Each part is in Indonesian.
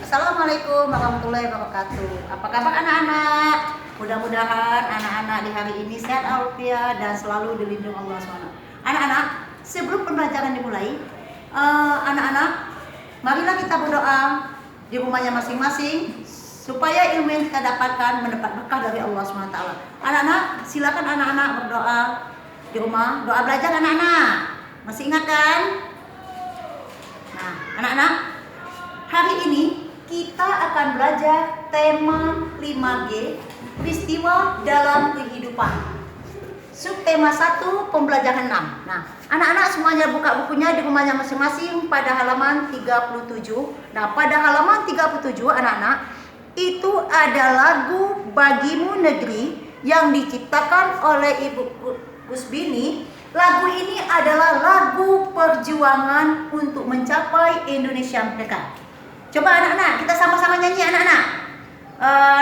Assalamualaikum warahmatullahi wabarakatuh. Apa kabar anak-anak? Mudah-mudahan anak-anak di hari ini sehat walafiat dan selalu dilindungi Allah SWT. Anak-anak, sebelum pembelajaran dimulai, anak-anak, marilah kita berdoa di rumahnya masing-masing supaya ilmu yang kita dapatkan mendapat berkah dari Allah SWT. Anak-anak, silakan anak-anak berdoa di rumah. Doa belajar anak-anak. Masih ingat kan? Nah, anak-anak, hari ini kita akan belajar tema 5G, peristiwa dalam kehidupan. Subtema 1, pembelajaran 6. Nah, anak-anak semuanya buka bukunya di rumahnya masing-masing pada halaman 37. Nah, pada halaman 37 anak-anak, itu ada lagu Bagimu Negeri yang diciptakan oleh Ibu Kusbini. Lagu ini adalah lagu perjuangan untuk mencapai Indonesia merdeka. Coba anak-anak, kita sama-sama nyanyi anak-anak.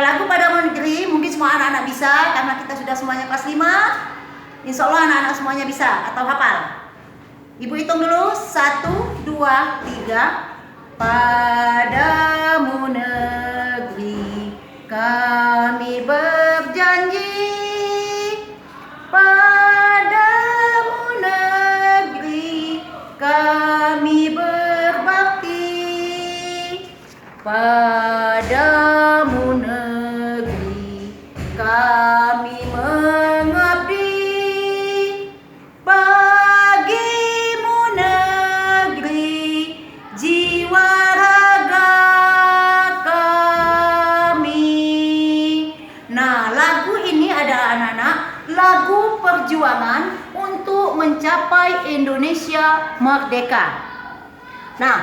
Lagu Bagimu Negeri, mungkin semua anak-anak bisa karena kita sudah semuanya kelas 5. Insya Allah anak-anak semuanya bisa atau hafal. Ibu hitung dulu, 1, 2, 3. Padamu negeri kami berjanji, padamu negeri kami berbakti, padamu negeri kami mengabdi, bagimu negeri jiwa raga kami. Nah, lagu ini adalah anak-anak lagu perjuangan untuk mencapai Indonesia merdeka. Nah,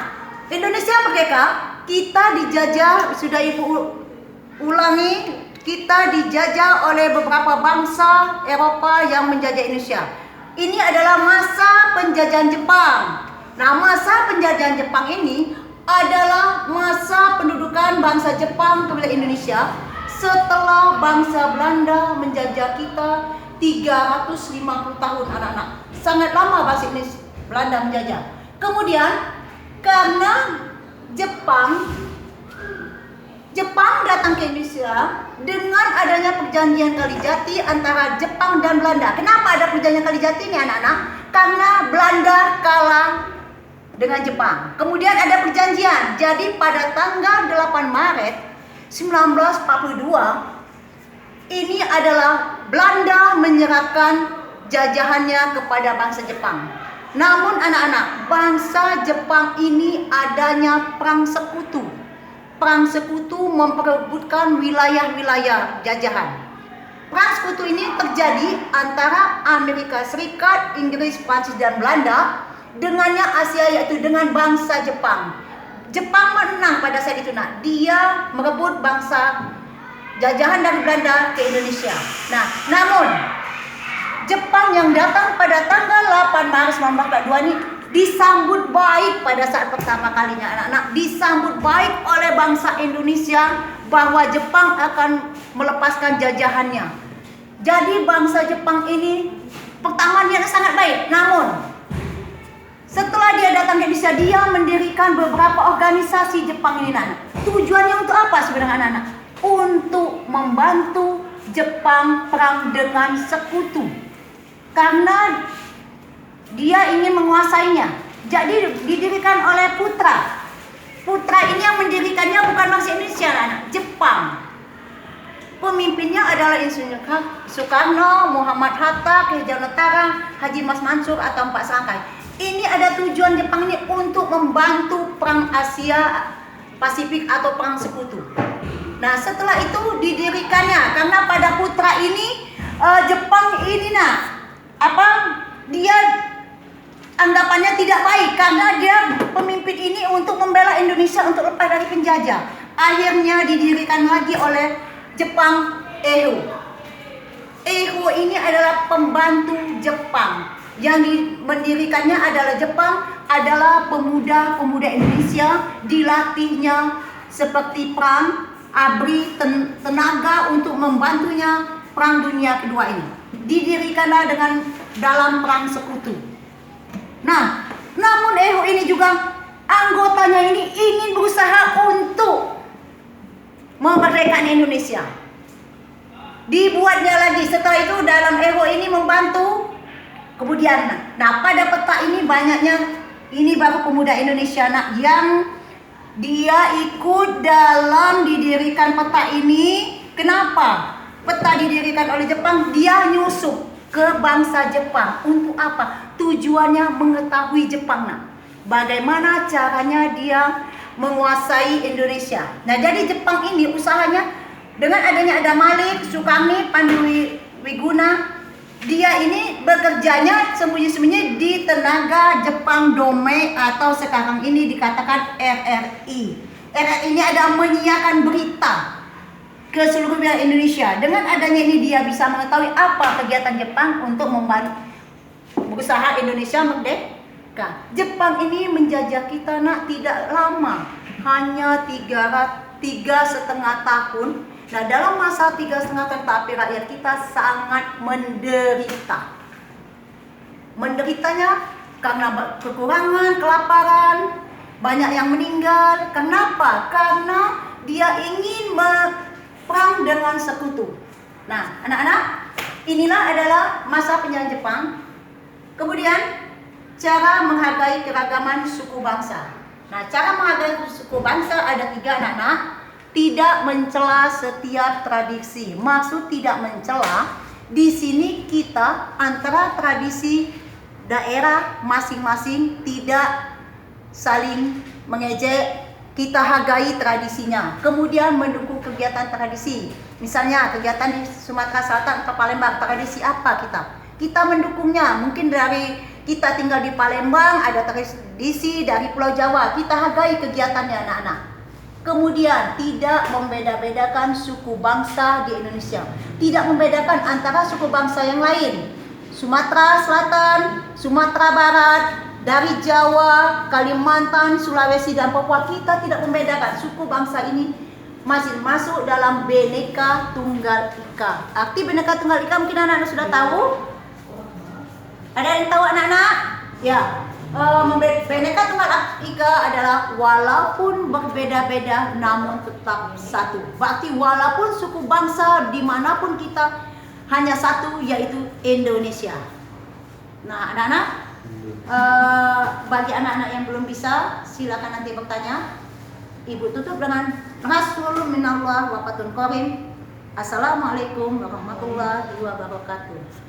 Indonesia merdeka, kita dijajah, sudah Ibu ulangi, kita dijajah oleh beberapa bangsa Eropa yang menjajah Indonesia. Ini adalah masa penjajahan Jepang. Nah, masa penjajahan Jepang ini adalah masa pendudukan bangsa Jepang kepada Indonesia setelah bangsa Belanda menjajah kita 350 tahun anak-anak. Sangat lama bangsa Belanda menjajah. Kemudian karena Jepang datang ke Indonesia dengan adanya perjanjian Kalijati antara Jepang dan Belanda. Kenapa ada perjanjian Kalijati ini anak-anak? Karena Belanda kalah dengan Jepang. Kemudian ada perjanjian. Jadi pada tanggal 8 Maret 1942 ini adalah Belanda menyerahkan jajahannya kepada bangsa Jepang. Namun anak-anak, bangsa Jepang ini adanya perang sekutu. Perang sekutu memperebutkan wilayah-wilayah jajahan. Perang sekutu ini terjadi antara Amerika Serikat, Inggris, Prancis, dan Belanda dengannya Asia, yaitu dengan bangsa Jepang. Jepang menang pada saat itu. Nah, dia merebut bangsa jajahan dari Belanda ke Indonesia. Nah, namun Jepang yang datang pada tanggal 8 Maret 1942 ini disambut baik pada saat pertama kalinya anak-anak, disambut baik oleh bangsa Indonesia bahwa Jepang akan melepaskan jajahannya. Jadi bangsa Jepang ini pertama dia sangat baik, namun setelah dia datang ke Indonesia, dia mendirikan beberapa organisasi Jepang ini anak. Tujuannya untuk apa sebenarnya anak-anak? Untuk membantu Jepang perang dengan sekutu. Karena dia ingin menguasainya. Jadi didirikan oleh putra. Putra ini yang mendirikannya bukan bangsa Indonesia anak, Jepang. Pemimpinnya adalah Insinyur Soekarno, Muhammad Hatta, Ki Hajar Notara, Haji Mas Mansur atau Pak Serangkai. Ini ada tujuan Jepang ini untuk membantu perang Asia Pasifik atau perang sekutu. Nah, setelah itu didirikannya karena pada putra ini Jepang ini dia anggapannya tidak baik karena dia pemimpin ini untuk membela Indonesia untuk lepas dari penjajah. Akhirnya didirikan lagi oleh Jepang Eiho. Eiho ini adalah pembantu Jepang. Yang mendirikannya adalah Jepang, adalah pemuda-pemuda Indonesia, dilatihnya seperti perang, abri tenaga untuk membantunya perang dunia kedua ini. Didirikanlah dalam perang sekutu. Nah, namun Eiho ini juga anggotanya ini ingin berusaha untuk kemerdekaan Indonesia. Dibuatnya lagi, setelah itu dalam RO ini membantu. Kemudian, nah pada peta ini banyaknya, ini baru pemuda Indonesia yang dia ikut dalam didirikan peta ini. Kenapa? Peta didirikan oleh Jepang, dia nyusup ke bangsa Jepang. Untuk apa? Tujuannya mengetahui Jepang. Nah, bagaimana caranya dia menguasai Indonesia. Nah, jadi Jepang ini usahanya dengan adanya ada Malik, Sukarni, Pandu Wiguna, dia ini bekerjanya sembunyi-sembunyi di tenaga Jepang Dome atau sekarang ini dikatakan RRI. RRI ini ada menyiarkan berita ke seluruh wilayah Indonesia. Dengan adanya ini dia bisa mengetahui apa kegiatan Jepang untuk membantu berusaha Indonesia merdeka. Jepang ini menjajah kita tidak lama, hanya 3,5 tahun. Nah, dalam masa 3,5 tahun tapi rakyat kita sangat menderita. Menderitanya karena kekurangan, kelaparan, banyak yang meninggal. Kenapa? Karena dia ingin perang dengan sekutu. Nah, anak-anak, inilah adalah masa penjajahan Jepang. Kemudian, cara menghargai keragaman suku bangsa. Nah, cara menghargai suku bangsa ada 3, anak-anak. Tidak mencela setiap tradisi. Maksud tidak mencela, di sini kita antara tradisi daerah masing-masing tidak saling mengejek, kita hargai tradisinya. Kemudian mendukung kegiatan tradisi. Misalnya kegiatan di Sumatera Selatan atau Palembang, tradisi apa kita? Kita mendukungnya. Mungkin dari kita tinggal di Palembang ada tradisi dari Pulau Jawa, kita hargai kegiatannya anak-anak. Kemudian tidak membeda-bedakan suku bangsa di Indonesia. Tidak membedakan antara suku bangsa yang lain. Sumatera Selatan, Sumatera Barat, dari Jawa, Kalimantan, Sulawesi dan Papua, kita tidak membedakan. Suku bangsa ini masih masuk dalam Bhinneka Tunggal Ika. Arti Bhinneka Tunggal Ika mungkin anak-anak sudah tahu. Ada yang tahu anak-anak? Ya. Bhinneka Tunggal Ika adalah walaupun berbeda-beda namun tetap satu. Berarti walaupun suku bangsa dimanapun kita hanya satu, yaitu Indonesia. Nah, anak-anak, bagi anak-anak yang belum bisa, silakan nanti bertanya. Ibu tutup dengan Rasul minallah wa fatun qarim. Assalamualaikum warahmatullahi wabarakatuh.